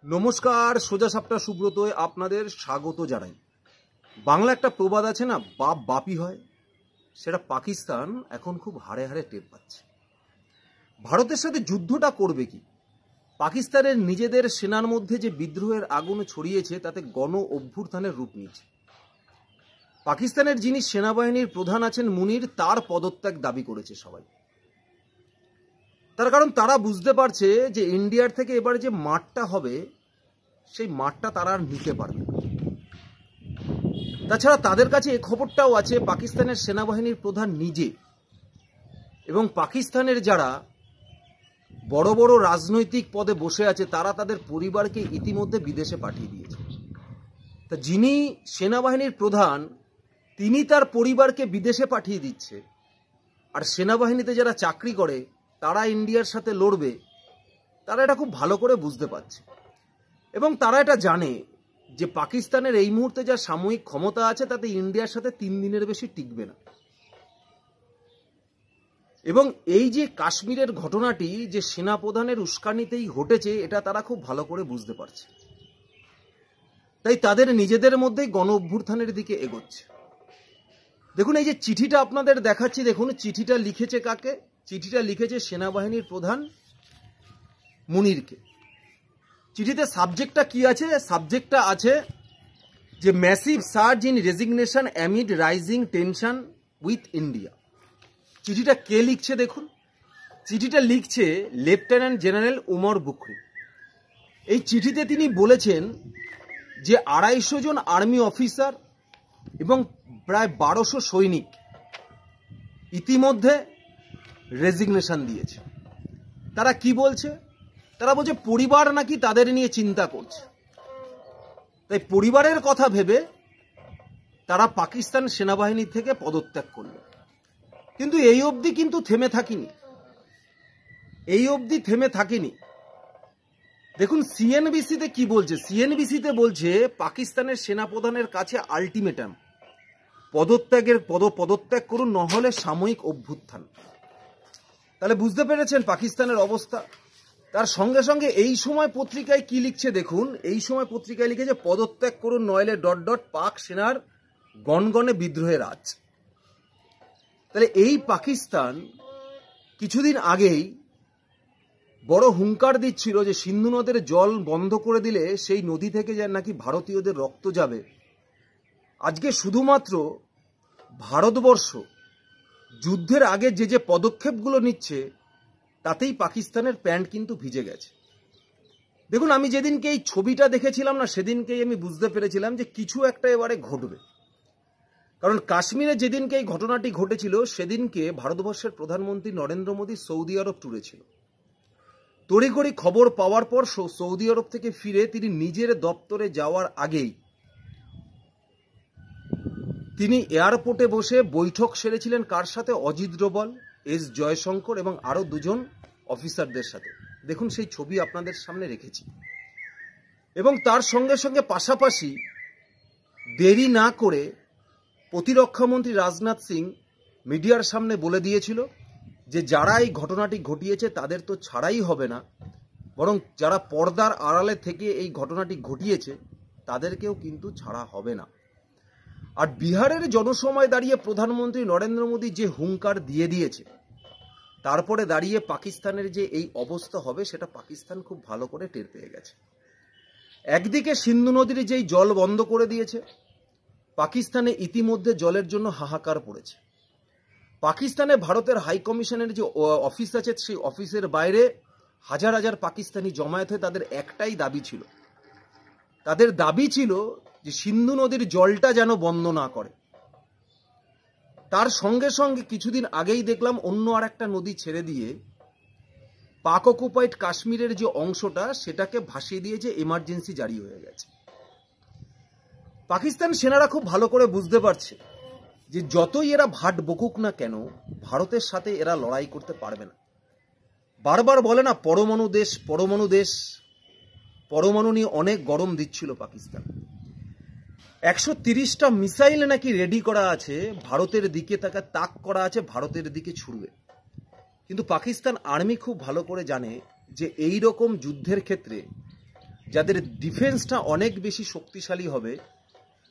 নমস্কার, সোজা সাপটা সুব্রতয় আপনাদের স্বাগত জানাই। বাংলা একটা প্রবাদ আছে না, বাপ বাপই হয়। সেটা পাকিস্তান এখন খুব হাড়ে হাড়ে টের পাচ্ছে। ভারতের সাথে যুদ্ধটা করবে কি? পাকিস্তানের নিজেদের সেনার মধ্যে যে বিদ্রোহের আগুন ছড়িয়েছে তাতে গণ অভ্যুত্থানের রূপ নিয়েছে। পাকিস্তানের যিনি সেনাবাহিনীর প্রধান আছেন মুনির, তার পদত্যাগ দাবি করেছে সবাই। তার কারণ তারা বুঝতে পারছে যে ইন্ডিয়ার থেকে এবার যে মাঠটা হবে সেই মাঠটা তারা আর নিতে পারবে না। তাছাড়া তাদের কাছে এই খবরটাও আছে, পাকিস্তানের সেনাবাহিনীর প্রধান নিজে এবং পাকিস্তানের যারা বড় বড় রাজনৈতিক পদে বসে আছে তারা তাদের পরিবারকে ইতিমধ্যে বিদেশে পাঠিয়ে দিয়েছে। তা যিনি সেনাবাহিনীর প্রধান তিনি তার পরিবারকে বিদেশে পাঠিয়ে দিচ্ছে, আর সেনাবাহিনীতে যারা চাকরি করে তারা ইন্ডিয়ার সাথে লড়বে, তারা এটা খুব ভালো করে বুঝতে পারছে এবং তারা এটা জানে যে পাকিস্তানের এই মুহূর্তে যা সাময়িক ক্ষমতা আছে তাতে ইন্ডিয়ার সাথে 3 দিনের বেশি টিকবে না। এবং এই যে কাশ্মীরের ঘটনাটি যে সেনাপ্রধানের উস্কানিতেই ঘটেছে এটা তারা খুব ভালো করে বুঝতে পারছে, তাই তাদের নিজেদের মধ্যেই গণ অভ্যুত্থানের দিকে এগোচ্ছে। দেখুন, এই যে চিঠিটা আপনাদের দেখাচ্ছি, দেখুন চিঠিটা লিখেছে কাকে? চিঠিটা লিখেছে সেনাবাহিনীর প্রধান মুনিরকে। চিঠিতে সাবজেক্টটা কি আছে? সাবজেক্টটা আছে যে massive surge in resignation amid rising tension with India. চিঠিটা কে লিখছে দেখুন, চিঠিটা লিখছে লেফটেন্যান্ট জেনারেল উমর বুকরু। এই চিঠিতে তিনি বলেছেন যে 250 জন আর্মি অফিসার এবং প্রায় 1200 সৈনিক ইতিমধ্যে রেজিগনেশন দিয়েছে। তারা কি বলছে? তারা বলছে পরিবার নাকি তাদের নিয়ে চিন্তা করছে, তাই পরিবারের কথা ভেবে তারা পাকিস্তান সেনাবাহিনী থেকে পদত্যাগ করল। কিন্তু এই অবধি কিন্তু থেমে থাকেনি, এই অবধি থেমে থাকেনি। দেখুন সিএনবিসিতে কি বলছে। সিএনবিসিতে বলছে পাকিস্তানের সেনাপ্রধানের কাছে আলটিমেটাম, পদত্যাগ করুন, নহলে সাময়িক অভ্যুত্থান। তাহলে বুঝতে পেরেছেন পাকিস্তানের অবস্থা। তার সঙ্গে সঙ্গে এই সময় পত্রিকায় কি লিখছে দেখুন, এই সময় পত্রিকায় লিখেছে পদত্যাগ করুন নইলে ... পাক সেনার গনগনে বিদ্রোহের আজ। তাহলে এই পাকিস্তান কিছুদিন আগেই বড় হুঙ্কার দিচ্ছিল যে সিন্ধু নদের জল বন্ধ করে দিলে সেই নদী থেকে যে নাকি ভারতীয়দের রক্ত যাবে। আজকে শুধুমাত্র ভারতবর্ষ যুদ্ধের আগে যে যে পদক্ষেপগুলো নিচ্ছে তাতেই পাকিস্তানের প্যান্ট কিন্তু ভিজে গেছে। দেখুন, আমি যেদিনকে এই ছবিটা দেখেছিলাম না সেদিনকেই আমি বুঝতে পেরেছিলাম যে কিছু একটা এবারে ঘটবে। কারণ কাশ্মীরে যেদিনকে এই ঘটনাটি ঘটেছিল সেদিনকে ভারতবর্ষের প্রধানমন্ত্রী নরেন্দ্র মোদী সৌদি আরব ট্যুরে ছিল। তড়িঘড়ি খবর পাওয়ার পর সৌদি আরব থেকে ফিরে তিনি নিজের দপ্তরে যাওয়ার আগেই তিনি এয়ারপোর্টে বসে বৈঠক সেরেছিলেন কার সাথে? অজিত ডোভাল, এস জয়শঙ্কর এবং আরো 2 জন অফিসারদের সাথে। দেখুন সেই ছবি আপনাদের সামনে রেখেছি। এবং তার সঙ্গে সঙ্গে পাশাপাশি দেরি না করে প্রতিরক্ষামন্ত্রী রাজনাথ সিং মিডিয়ার সামনে বলে দিয়েছিল যে যারা এই ঘটনাটি ঘটিয়েছে তাদের তো ছাড়াই হবে না, বরং যারা পর্দার আড়ালে থেকে এই ঘটনাটি ঘটিয়েছে তাদেরকেও কিন্তু ছাড়া হবে না। আর বিহারের জনসময় দাঁড়িয়ে প্রধানমন্ত্রী নরেন্দ্র মোদী যে হুঙ্কার দিয়ে দিয়েছে, তারপরে দাঁড়িয়ে পাকিস্তানের যে এই অবস্থা হবে সেটা পাকিস্তান খুব ভালো করে টের পেয়ে গেছে। একদিকে সিন্ধু নদীর যেই জল বন্ধ করে দিয়েছে, পাকিস্তানে ইতিমধ্যে জলের জন্য হাহাকার পড়েছে। পাকিস্তানে ভারতের হাই কমিশনের যে অফিস আছে সেই অফিসের বাইরে হাজার হাজার পাকিস্তানি জমায়েত হয়ে তাদের একটাই দাবি ছিল, তাদের দাবি ছিল যে সিন্ধু নদীর জলটা যেন বন্ধ না করে। তার সঙ্গে সঙ্গে কিছুদিন আগেই দেখলাম অন্য আর একটা নদী ছেড়ে দিয়ে পাক অকুপাইড কাশ্মীরের যে অংশটা সেটাকে ভাসিয়ে দিয়ে যে এমার্জেন্সি জারি হয়ে গেছে। পাকিস্তান সেনারা খুব ভালো করে বুঝতে পারছে যে যতই এরা ভাট বকুক না কেন ভারতের সাথে এরা লড়াই করতে পারবে না। বারবার বলে না পরমাণু দেশ, পরমাণু দেশ, পরমাণু নিয়ে অনেক গরম দিচ্ছিল পাকিস্তান। 130টা মিসাইল নাকি রেডি করা আছে, ভারতের দিকে তাক করা আছে, ভারতের দিকে ছুড়বে। কিন্তু পাকিস্তান আর্মি খুব ভালো করে জানে যে এই রকম যুদ্ধের ক্ষেত্রে যাদের ডিফেন্সটা অনেক বেশি শক্তিশালী হবে,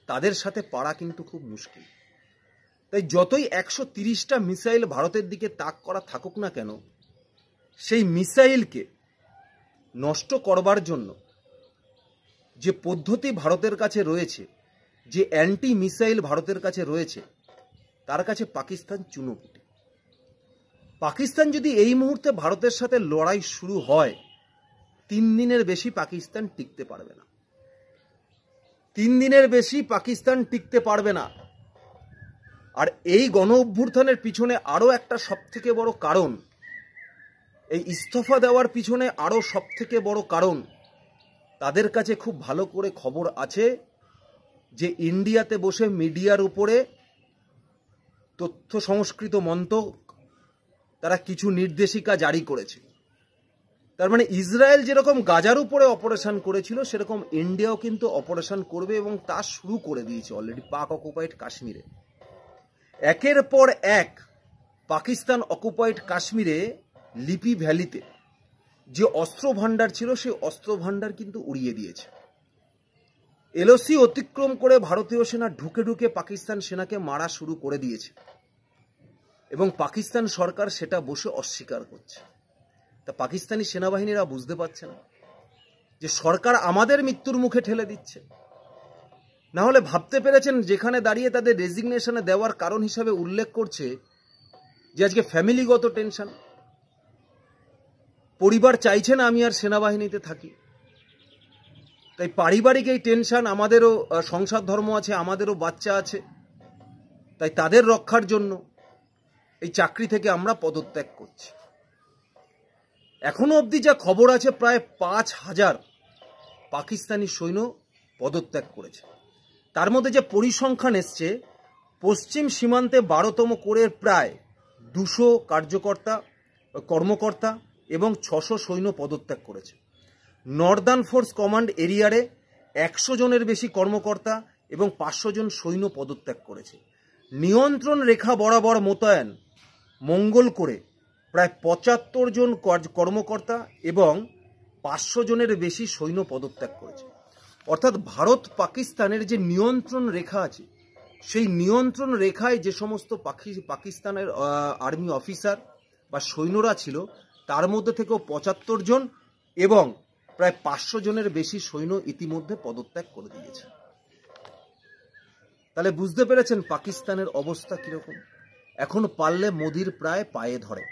তাদের সাথে পারা কিন্তু খুব মুশকিল। তাই যতই 130টা মিসাইল ভারতের দিকে তাক করা থাকুক না কেন, সেই মিসাইলকে নষ্ট করবার জন্য যে পদ্ধতি ভারতের কাছে রয়েছে, যে অ্যান্টি মিসাইল ভারতের কাছে রয়েছে, তার কাছে পাকিস্তান চুনোপুটি। পাকিস্তান যদি এই মুহূর্তে ভারতের সাথে লড়াই শুরু হয়, 3 দিনের বেশি পাকিস্তান টিকতে পারবে না। 3 দিনের বেশি পাকিস্তান টিকতে পারবে না। আর এই গণ অভ্যুত্থানের পিছনে আরও একটা সবথেকে বড় কারণ, এই ইস্তফা দেওয়ার পিছনে আরও সবথেকে বড় কারণ, তাদের কাছে খুব ভালো করে খবর আছে যে ইন্ডিয়াতে বসে মিডিয়ার উপরে তথ্য সংস্কৃত মন্ত্রক তারা কিছু নির্দেশিকা জারি করেছে। তার মানে ইসরায়েল যেরকম গাজার উপরে অপারেশন করেছিল, সেরকম ইন্ডিয়াও কিন্তু অপারেশন করবে এবং তা শুরু করে দিয়েছে অলরেডি পাক অকুপাইড কাশ্মীরে। একের পর এক পাকিস্তান অকুপাইড কাশ্মীরে লিপি ভ্যালিতে যে অস্ত্র ভাণ্ডার ছিল, সেই অস্ত্র ভাণ্ডার কিন্তু উড়িয়ে দিয়েছে। এলওসি অতিক্রম করে ভারতীয় সেনা ঢুকে ঢুকে পাকিস্তান সেনাকে মারা শুরু করে দিয়েছে এবং পাকিস্তান সরকার সেটা বসে অস্বীকার করছে। তা পাকিস্তানি সেনাবাহিনীরা বুঝতে পারছে না যে সরকার আমাদের মৃত্যুর মুখে ঠেলে দিচ্ছে। না হলে ভাবতে পেরেছেন, যেখানে দাঁড়িয়ে তাদের রেজিগনেশনে দেওয়ার কারণ হিসাবে উল্লেখ করছে যে আজকে ফ্যামিলিগত টেনশন, পরিবার চাইছে না আমি আর সেনাবাহিনীতে থাকি, তাই পারিবারিক এই টেনশন, আমাদেরও সংসার ধর্ম আছে, আমাদেরও বাচ্চা আছে, তাই তাদের রক্ষার জন্য এই চাকরি থেকে আমরা পদত্যাগ করছি। এখনো অবধি যা খবর আছে, প্রায় 5000 পাকিস্তানি সৈন্য পদত্যাগ করেছে। তার মধ্যে যে পরিসংখ্যান এসছে, পশ্চিম সীমান্তে 12তম কোরের প্রায় 200 কর্মকর্তা এবং 600 সৈন্য পদত্যাগ করেছে। নর্দার্ন ফোর্স কমান্ড এরিয়ারে 100 জনের বেশি কর্মকর্তা এবং 500 জন সৈন্য পদত্যাগ করেছে। নিয়ন্ত্রণ রেখা বরাবর মোতায়েন মঙ্গল করে প্রায় 75 জন কর্মকর্তা এবং 500 জনের বেশি সৈন্য পদত্যাগ করেছে। অর্থাৎ ভারত পাকিস্তানের যে নিয়ন্ত্রণ রেখা আছে, সেই নিয়ন্ত্রণ রেখায় যে সমস্ত পাকিস্তানের আর্মি অফিসার বা সৈন্যরা ছিল, তার মধ্যে থেকেও 75 জন এবং প্রায় 500 জনের বেশি সৈন্য ইতিমধ্যে পদত্যাগ করে দিয়েছে। তাহলে বুঝতে পেরেছেন পাকিস্তানের অবস্থা কিরকম। এখন পারলে মোদির প্রায় পায়ে ধরে।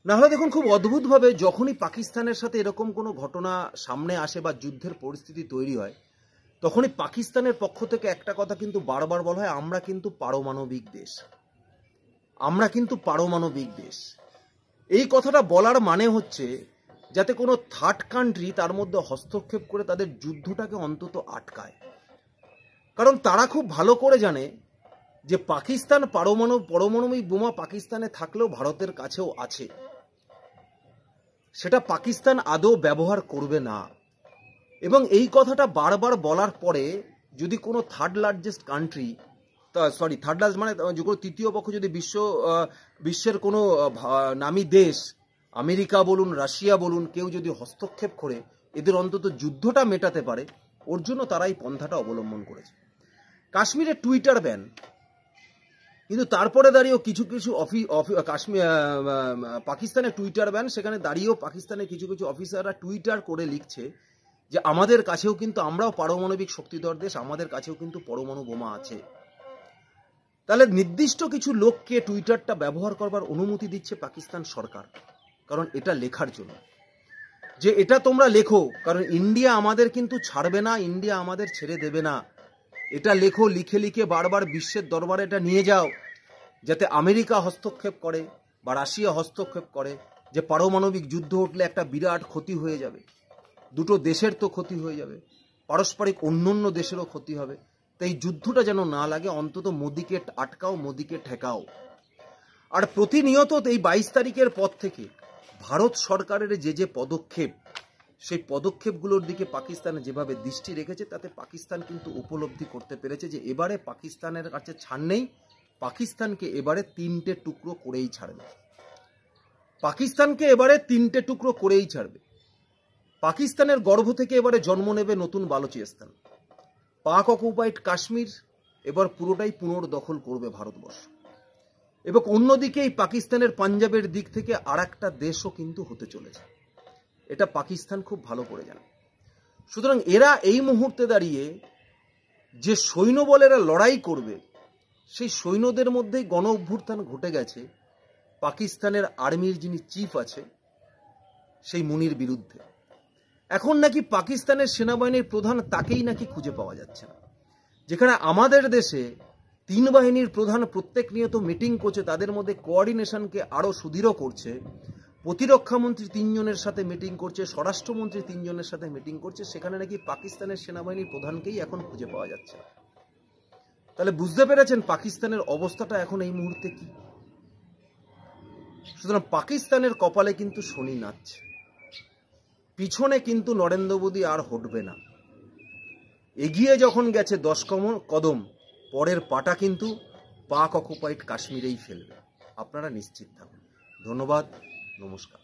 না হলে দেখুন, খুব অদ্ভুতভাবে যখনই পাকিস্তানের সাথে এরকম কোনো ঘটনা সামনে আসে বা যুদ্ধের পরিস্থিতি তৈরি হয়, তখনই পাকিস্তানের পক্ষ থেকে একটা কথা কিন্তু বারবার বলা হয়, আমরা কিন্তু পারমাণবিক দেশ, আমরা কিন্তু পারমাণবিক দেশ। এই কথাটা বলার মানে হচ্ছে যাতে কোনো থার্ড কান্ট্রি তার মধ্যে হস্তক্ষেপ করে তাদের যুদ্ধটাকে অন্তত আটকায়। কারণ তারা খুব ভালো করে জানে যে পাকিস্তান পারমাণবিক বোমা পাকিস্তানে থাকলেও ভারতের কাছেও আছে, সেটা পাকিস্তান আদৌ ব্যবহার করবে না। এবং এই কথাটা বারবার বলার পরে যদি কোনো third largest country, third largest মানে যে কোনো তৃতীয় পক্ষ, যদি বিশ্বের কোনো নামী দেশ, আমেরিকা বলুন, রাশিয়া বলুন, কেউ যদি হস্তক্ষেপ করে এদের অন্তত যুদ্ধটা মেটাতে পারে, ওর জন্য তারা এই পন্থাটা অবলম্বন করেছে। কাশ্মীরে টুইটার ব্যান, কিন্তু তারপরে দাঁড়িয়েও কিছু পাকিস্তানে টুইটার ব্যান, সেখানে দাঁড়িয়েও পাকিস্তানের কিছু অফিসাররা টুইটার করে লিখছে যে আমাদের কাছেও কিন্তু, আমরাও পারমাণবিক শক্তিধর দেশ, আমাদের কাছেও কিন্তু পরমাণু বোমা আছে। তাহলে নির্দিষ্ট কিছু লোককে টুইটারটা ব্যবহার করবার অনুমতি দিচ্ছে পাকিস্তান সরকার, কারণ এটা লেখার জন্য, যে এটা তোমরা লেখো, কারণ ইন্ডিয়া আমাদের কিন্তু ছাড়বে না, ইন্ডিয়া আমাদের ছেড়ে দেবে না। এটা লেখো, লিখে লিখে বারবার বিশ্বের দরবারে এটা নিয়ে যাও, যাতে আমেরিকা হস্তক্ষেপ করে বা রাশিয়া হস্তক্ষেপ করে, যে পারমাণবিক যুদ্ধ উঠলে একটা বিরাট ক্ষতি হয়ে যাবে, দুটো দেশের তো ক্ষতি হয়ে যাবে, পারস্পরিক অন্যান্য দেশেরও ক্ষতি হবে। তাই যুদ্ধটা যেন না লাগে, অন্তত মোদিকে আটকাও, মোদিকে ঠেকাও। আর প্রতিনিয়ত এই 22 তারিখের পর থেকে ভারত সরকারের যে পদক্ষেপ, সেই পদক্ষেপগুলোর দিকে পাকিস্তানে যেভাবে দৃষ্টি রেখেছে, তাতে পাকিস্তান কিন্তু উপলব্ধি করতে পেরেছে যে এবারে পাকিস্তানের কাছে ছাড় নেই, পাকিস্তানকে এবারে 3টে টুকরো করেই ছাড়বে, পাকিস্তানকে এবারে 3টে টুকরো করেই ছাড়বে। পাকিস্তানের গর্ভ থেকে এবারে জন্ম নেবে নতুন বালুচিস্তান। পাক অকুপাইড কাশ্মীর এবার পুরোটাই পুনর্দখল করবে ভারতবর্ষ। এবং অন্যদিকে এই পাকিস্তানের পাঞ্জাবের দিক থেকে আর একটা দেশও কিন্তু হতে চলেছে। এটা পাকিস্তান খুব ভালো করে জানে। সুতরাং এরা এই মুহূর্তে দাঁড়িয়ে যে সৈন্যবলেরা লড়াই করবে, সেই সৈন্যদের মধ্যেই গণ অভ্যুত্থান ঘটে গেছে পাকিস্তানের আর্মির যিনি চিফ আছে সেই মুনির বিরুদ্ধে। এখন নাকি পাকিস্তানের সেনাবাহিনীর প্রধান তাকেই নাকি খুঁজে পাওয়া যাচ্ছে না। যেখানে আমাদের দেশে 3 বাহিনীর প্রধান প্রত্যেক নিয়ত মিটিং করছে, তাদের মধ্যে কোঅর্ডিনেশনকে আরও সুদৃঢ় করছে, প্রতিরক্ষামন্ত্রী 3 জনের সাথে মিটিং করছে, স্বরাষ্ট্রমন্ত্রী 3 জনের সাথে মিটিং করছে, সেখানে নাকি পাকিস্তানের সেনাবাহিনীর প্রধানকেই এখন খুঁজে পাওয়া যাচ্ছে না। তাহলে বুঝতে পেরেছেন পাকিস্তানের অবস্থাটা এখন এই মুহূর্তে কি। সুতরাং পাকিস্তানের কপালে কিন্তু শনি নাচছে, পিছনে কিন্তু নরেন্দ্র মোদী আর হটবে না। এগিয়ে যখন গেছে 10 কদম, পরের পাটা কিন্তু পাক অকুপাইড কাশ্মীরেই ফেলবে। আপনারা নিশ্চিত থাকুন। ধন্যবাদ, নমস্কার।